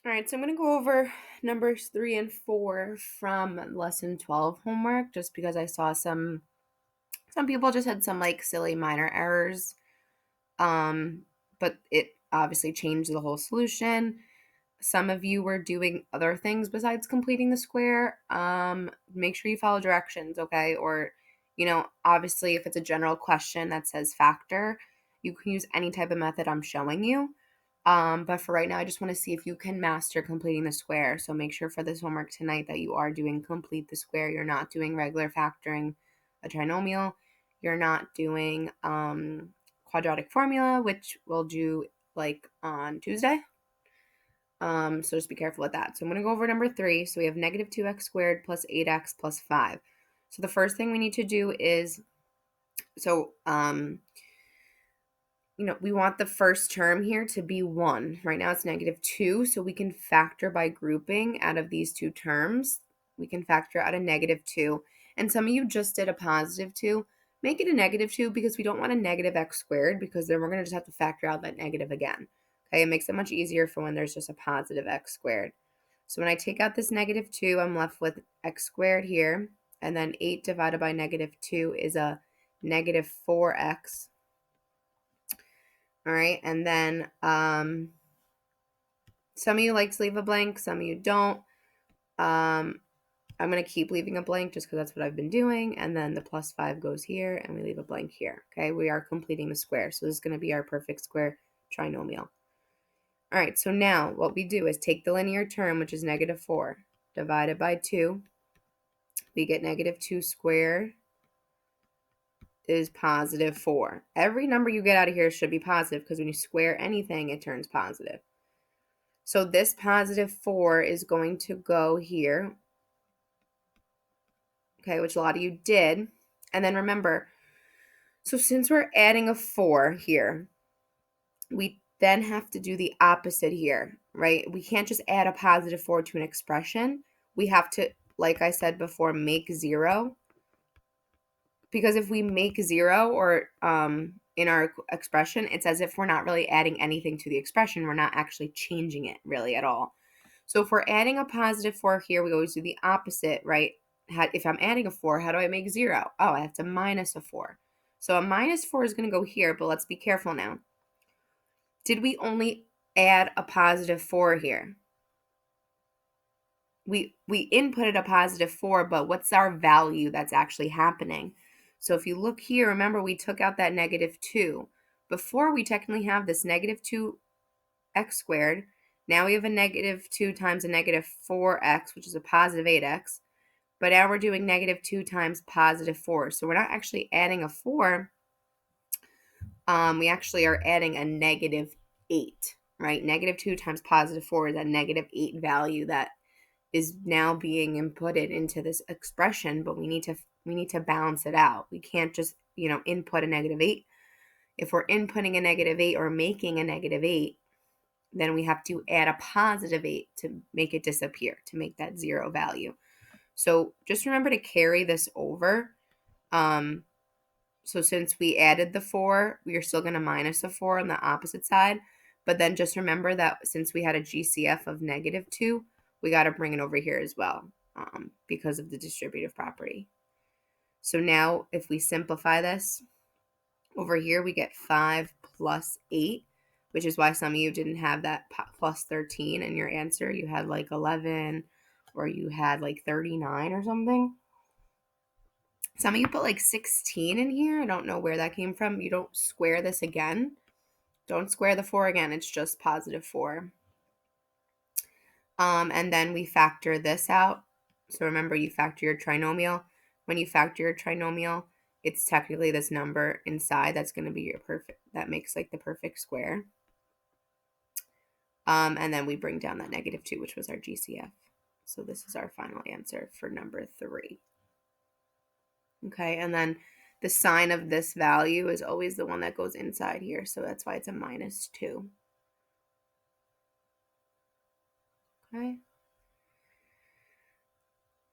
All right, so I'm going to go over numbers 3 and 4 from lesson 12 homework just because I saw some people just had some like silly minor errors. But it obviously changed the whole solution. Some of you were doing other things besides completing the square. Make sure you follow directions, okay? Or, obviously if it's a general question that says factor, you can use any type of method I'm showing you. But for right now, I just want to see if you can master completing the square. So make sure for this homework tonight that you are doing complete the square. You're not doing regular factoring a trinomial. You're not doing quadratic formula, which we'll do like on Tuesday. So just be careful with that. So I'm going to go over number 3. So we have negative 2x squared plus 8x plus 5. So the first thing we need to do is, we want the first term here to be 1. Right now it's negative 2, so we can factor by grouping out of these two terms. We can factor out a negative 2. And some of you just did a positive 2. Make it a negative 2 because we don't want a negative x squared because then we're going to just have to factor out that negative again. Okay, it makes it much easier for when there's just a positive x squared. So when I take out this negative 2, I'm left with x squared here. And then 8 divided by negative 2 is a negative 4x. All right, and then some of you like to leave a blank, some of you don't. I'm going to keep leaving a blank just because that's what I've been doing. And then the plus 5 goes here, and we leave a blank here. Okay, we are completing the square. So this is going to be our perfect square trinomial. All right, so now what we do is take the linear term, which is negative 4, divided by 2. We get negative 2 squared is positive 4. Every number you get out of here should be positive because when you square anything, it turns positive. So this positive 4 is going to go here, okay, which a lot of you did. And then remember, so since we're adding a 4 here, we then have to do the opposite here, right? We can't just add a positive 4 to an expression. We have to, like I said before, make 0. Because if we make 0 or in our expression, it's as if we're not really adding anything to the expression. We're not actually changing it really at all. So if we're adding a positive 4 here, we always do the opposite, right? If I'm adding a 4, how do I make 0? Oh, I have to minus a 4. So a minus 4 is going to go here, but let's be careful now. Did we only add a positive 4 here? We inputted a positive 4, but what's our value that's actually happening? So if you look here, remember we took out that negative 2. Before we technically have this negative 2x squared. Now we have a negative 2 times a negative 4x, which is a positive 8x. But now we're doing negative 2 times positive 4. So we're not actually adding a 4. We actually are adding a negative 8, right? Negative 2 times positive 4 is a negative 8 value that is now being inputted into this expression, but we need to balance it out. We can't just, input a negative 8. If we're inputting a negative 8 or making a negative 8, then we have to add a positive 8 to make it disappear, to make that 0 value. So just remember to carry this over. So since we added the 4, we are still going to minus a 4 on the opposite side. But then just remember that since we had a GCF of negative 2, we got to bring it over here as well because of the distributive property. So now if we simplify this, over here we get 5 plus 8, which is why some of you didn't have that plus 13 in your answer. You had like 11 or you had like 39 or something. Some of you put like 16 in here. I don't know where that came from. You don't square this again. Don't square the 4 again. It's just positive 4. And then we factor this out. So remember, you factor your trinomial. When you factor your trinomial, it's technically this number inside that's going to be your perfect, that makes like the perfect square. And then we bring down that negative 2, which was our GCF. So this is our final answer for number 3. Okay, and then the sign of this value is always the one that goes inside here. So that's why it's a minus 2. Okay.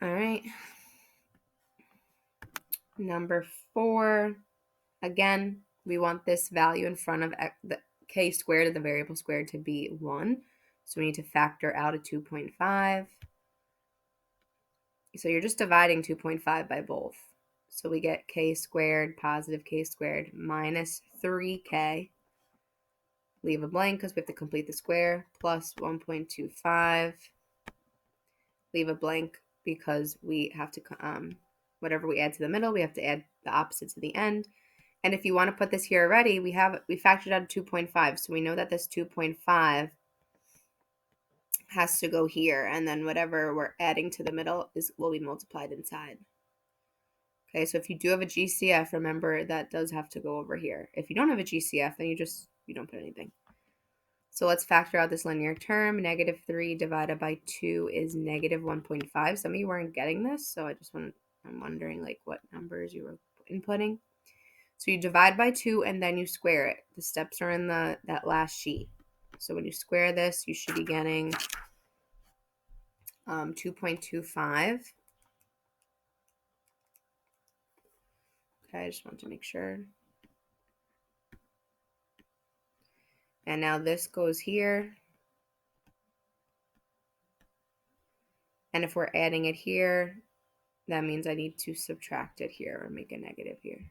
All right. Number 4. Again, we want this value in front of the k squared of the variable squared to be 1. So we need to factor out a 2.5. So you're just dividing 2.5 by both. So we get k squared, positive k squared, minus 3k. Leave a blank because we have to complete the square, plus 1.25. Leave a blank because we have to, whatever we add to the middle, we have to add the opposite to the end. And if you want to put this here already, we factored out 2.5. So we know that this 2.5 has to go here, and then whatever we're adding to the middle will be multiplied inside. Okay, so if you do have a GCF, remember that does have to go over here. If you don't have a GCF, then you don't put anything. So let's factor out this linear term. Negative 3 divided by 2 is negative 1.5. Some of you weren't getting this, so I'm wondering like what numbers you were inputting. So you divide by 2 and then you square it. The steps are in that last sheet. So when you square this, you should be getting 2.25. Okay, I just want to make sure. And now this goes here. And if we're adding it here, that means I need to subtract it here or make a negative here.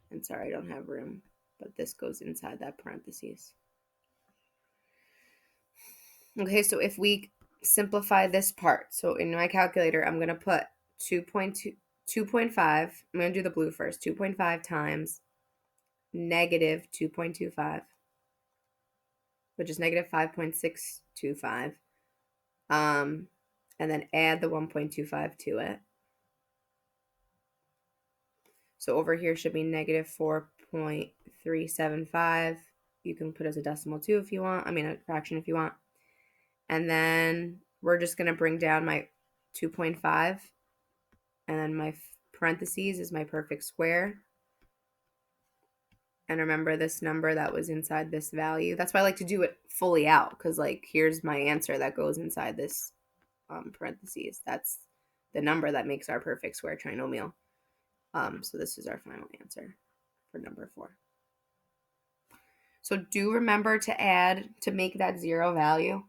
And sorry, I don't have room, but this goes inside that parentheses. Okay, so if we simplify this part, so in my calculator, I'm going to put 2.5. I'm going to do the blue first. 2.5 times negative 2.25, which is negative 5.625. And then add the 1.25 to it. So over here should be negative 4.375. You can put as a decimal too if you want. I mean, a fraction if you want. And then we're just going to bring down my 2.5. And then my parentheses is my perfect square. And remember this number that was inside this value. That's why I like to do it fully out, because like here's my answer that goes inside this parentheses. That's the number that makes our perfect square trinomial. So this is our final answer for number 4. So do remember to add, to make that 0 value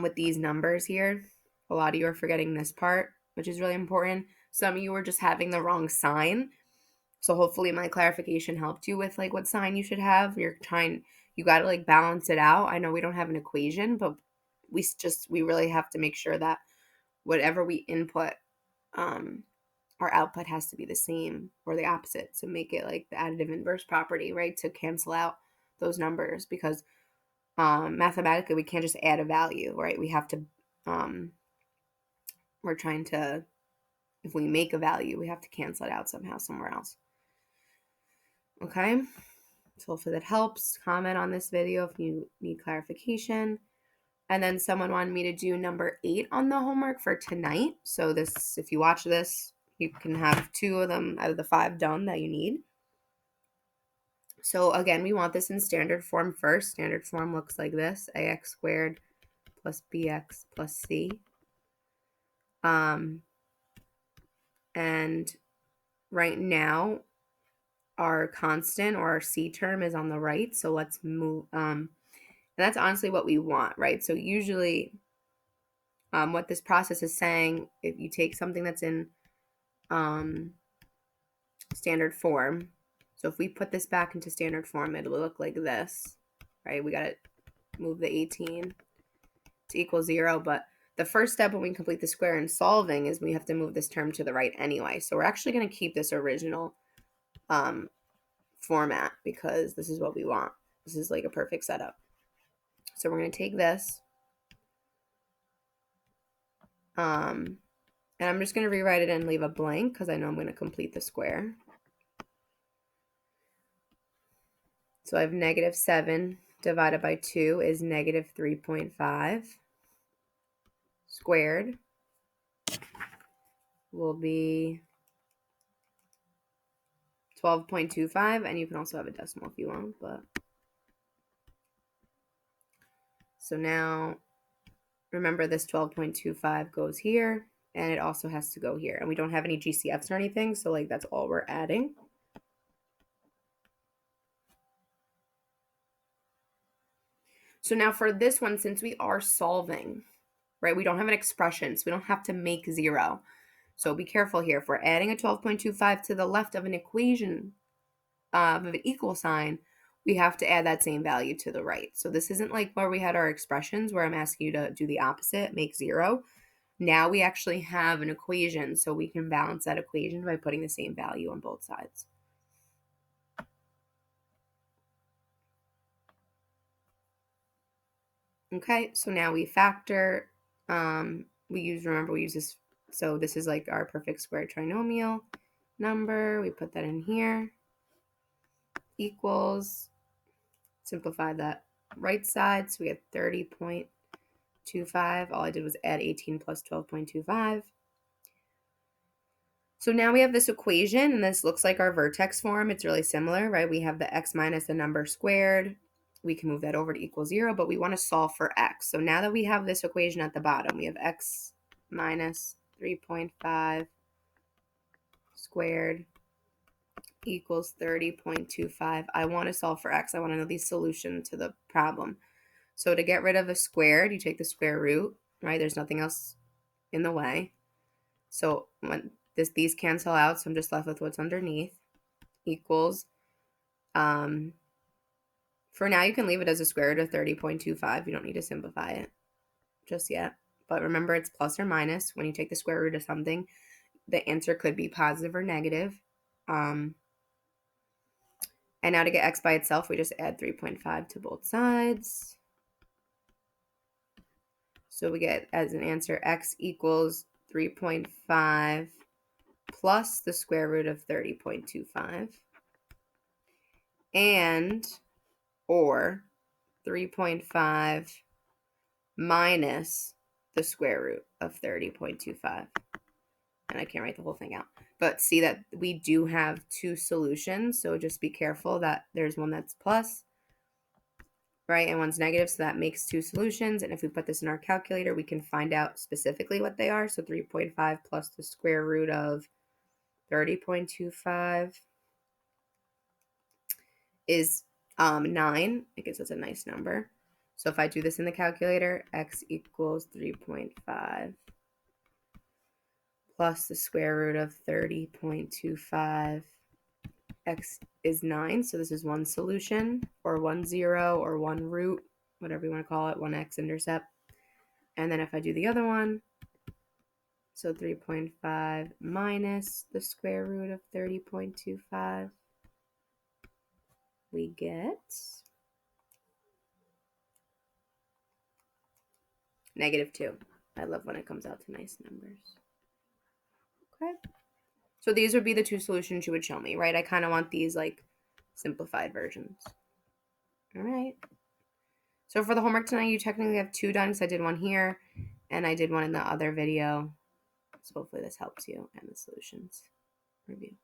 with these numbers here. A lot of you are forgetting this part, which is really important. Some of you are just having the wrong sign. So hopefully my clarification helped you with like what sign you should have. You got to like balance it out. I know we don't have an equation, but we really have to make sure that whatever we input, our output has to be the same or the opposite. So make it like the additive inverse property, right? To cancel out those numbers, because mathematically we can't just add a value, right? We have to, we're trying to, if we make a value, we have to cancel it out somehow somewhere else. Okay, so hopefully that helps. Comment on this video if you need clarification. And then someone wanted me to do number 8 on the homework for tonight. So this, if you watch this, you can have 2 of them out of the 5 done that you need. So again, we want this in standard form first. Standard form looks like this: ax squared plus bx plus c. And right now, our constant or our c term is on the right. So let's move. And that's honestly what we want, right? So usually, what this process is saying, if you take something that's in standard form, so if we put this back into standard form, it'll look like this, right? We got to move the 18 to equal 0, but the first step when we complete the square in solving is we have to move this term to the right anyway. So we're actually going to keep this original format because this is what we want. This is like a perfect setup. So we're going to take this, and I'm just going to rewrite it and leave a blank because I know I'm going to complete the square. So I have negative 7 divided by 2 is negative 3.5 squared will be 12.25, and you can also have a decimal if you want, but so now remember this 12.25 goes here, and it also has to go here, and we don't have any GCFs or anything, so like that's all we're adding. So now for this one, since we are solving, right, we don't have an expression, so we don't have to make 0. So be careful here. If we're adding a 12.25 to the left of an equation of an equal sign, we have to add that same value to the right. So this isn't like where we had our expressions where I'm asking you to do the opposite, make 0. Now we actually have an equation, so we can balance that equation by putting the same value on both sides. Okay, so now we factor. We use this. So this is like our perfect square trinomial number. We put that in here. Equals. Simplify that right side. So we have 30.25. All I did was add 18 plus 12.25. So now we have this equation, and this looks like our vertex form. It's really similar, right? We have the x minus the number squared. We can move that over to equal 0, but we want to solve for x. So now that we have this equation at the bottom, we have x minus 3.5 squared equals 30.25. I want to solve for x. I want to know the solution to the problem. So to get rid of a squared, you take the square root, right? There's nothing else in the way. So when these cancel out, so I'm just left with what's underneath, equals, for now you can leave it as a square root of 30.25. You don't need to simplify it just yet. But remember, it's plus or minus. When you take the square root of something, the answer could be positive or negative. And now to get x by itself, we just add 3.5 to both sides. So we get as an answer x equals 3.5 plus the square root of 30.25 and or 3.5 minus the square root of 30.25. And I can't write the whole thing out. But see that we do have two solutions, so just be careful that there's one that's plus, right, and one's negative, so that makes two solutions. And if we put this in our calculator, we can find out specifically what they are. So 3.5 plus the square root of 30.25 is 9. I guess that's a nice number. So if I do this in the calculator, x equals 3.5 plus the square root of 30.25. X is 9, so this is one solution, or 1 0, or one root, whatever you want to call it, one x-intercept. And then if I do the other one, so 3.5 minus the square root of 30.25, we get -2. I love when it comes out to nice numbers. Okay. So these would be the two solutions you would show me, right? I kind of want these like simplified versions. All right. So for the homework tonight, you technically have 2 done because I did one here and I did one in the other video. So hopefully this helps you and the solutions review.